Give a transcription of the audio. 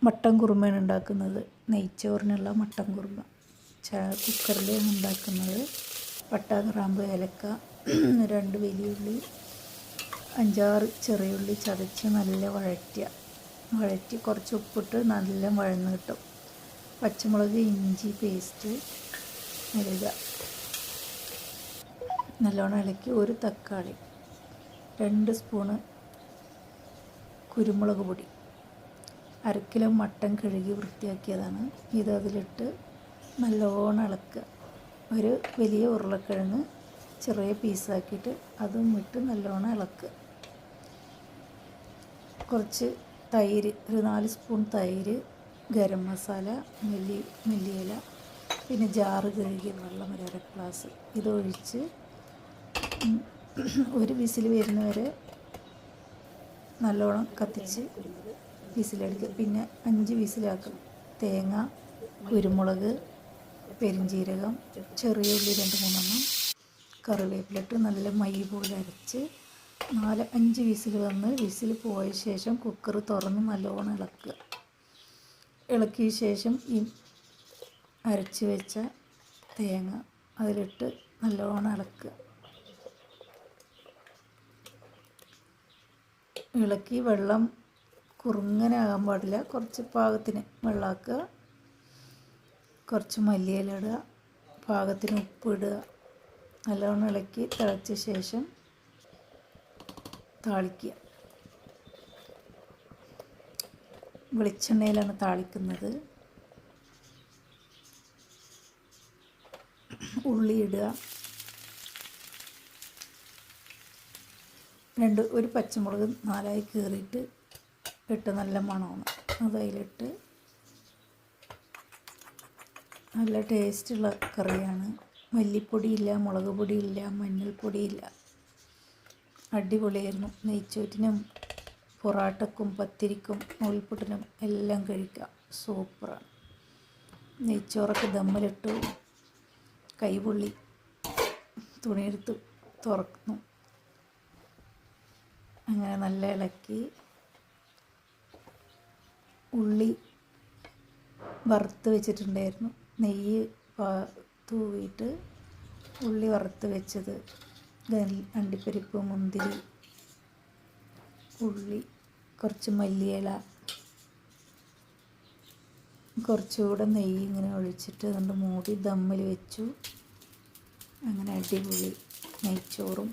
Mutton കുറുമയാണ് ഉണ്ടാക്കുന്നത്. നെയ്ച്ചോറിനുള്ള mutton kurma കുക്കറിലാണ് ഉണ്ടാക്കുന്നത്. പട്ട, ഗ്രാമ്പ്, ഏലക്ക, 2 വലിയുള്ളി, 5-6 ചെറിയുള്ളി ചതച്ച് നല്ല വഴറ്റി കുറച്ച് ഉപ്പിട്ട് നല്ല വഴന്ന് കിട്ടും. പച്ചമുളക്, ഇഞ്ചി പേസ്റ്റ് ഇടുക. നല്ലോണം ഇളക്കി 1 തക്കാളി, 2 സ്പൂണ് കുരുമുളക് പൊടി, 1/2 കിലോ മട്ടൻ കഴുകി വൃത്തിയാക്കിയതാണ്. ഇത് അതിലിട്ട് നല്ലോണം ഇളക്കുക. ഒരു വലിയ ഉരുളക്കിഴങ്ങ് ചെറിയ പീസാക്കിയിട്ട് അതും ഇട്ട് നല്ലോണം ഇളക്കുക. കുറച്ച് തൈര്, ഒരു 4 സ്പൂൺ തൈര്, ഗരം മസാല, മല്ലിയില, പിന്നെ ജാറ് കഴുകിയ വെള്ളം ഒരു 1/2 ഗ്ലാസ് ഇതൊഴിച്ച് ഒരു വിസിൽ വരുന്നവരെ നല്ലോണം കത്തിച്ച് വിസിലെടുക്കുക. പിന്നെ 5 വിസിലാക്കണം. തേങ്ങ, കുരുമുളക്, പെരിഞ്ചീരകം, ചെറിയ ഉള്ളി 2-3 കറിവേപ്പിലിട്ട് നല്ല മൈ പോലെ അരച്ച് 4-5 വിസിൽ വന്ന് വിസിൽ പോയ ശേഷം കുക്കർ തുറന്ന് നല്ലോണം ഇളക്കുക. ഇളക്കിയ ശേഷം ഈ അരച്ച് വെച്ച തേങ്ങ അതിലിട്ട് നല്ലോണം ഇളക്കുക. ഇളക്കി വെള്ളം കുറുങ്ങനെ ആകാൻ പാടില്ല, കുറച്ച് പാകത്തിന് വെള്ളമാക്കുക. കുറച്ച് മല്ലിയില ഇടുക, പാകത്തിന് ഉപ്പിടുക. നല്ലോണം ഇളക്കി തിളച്ച ശേഷം താളിക്കുക. വെളിച്ചെണ്ണയിലാണ് താളിക്കുന്നത്. ഉള്ളി ഇടുക. ഒരു പച്ചമുളക് 4ആയി കീറിയിട്ട് ഇട്ട് നല്ല മണമാണ്. അത് അതിലിട്ട് നല്ല ടേസ്റ്റുള്ള കറിയാണ്. മല്ലിപ്പൊടിയില്ല, മുളക് പൊടിയില്ല, മഞ്ഞൾപ്പൊടിയില്ല. അടിപൊളിയായിരുന്നു. നെയ്ച്ചോറ്റിനും പൊറാട്ടക്കും പത്തിരിക്കും നൂൽപുട്ടിനും എല്ലാം കഴിക്കാം. സൂപ്പറാണ്. നെയ്ച്ചോറൊക്കെ ദമ്മിലിട്ടു. കൈപൊള്ളി, തുണിയെടുത്ത് തുറക്കുന്നു. അങ്ങനെ നല്ല ഇളക്കി ഉള്ളി വറുത്ത് വെച്ചിട്ടുണ്ടായിരുന്നു. നെയ്യ് തൂവിയിട്ട് ഉള്ളി വറുത്ത് വെച്ചത്, അണ്ടിപ്പരിപ്പ്, മുന്തിരി, ഉള്ളി, കുറച്ച് മല്ലിയില, കുറച്ചുകൂടെ നെയ്യ് ഇങ്ങനെ ഒഴിച്ചിട്ട് അതുകൊണ്ട് മൂടി ദമ്മിൽ വെച്ചു. അങ്ങനെ അടിപൊളി നെയ്ച്ചോറും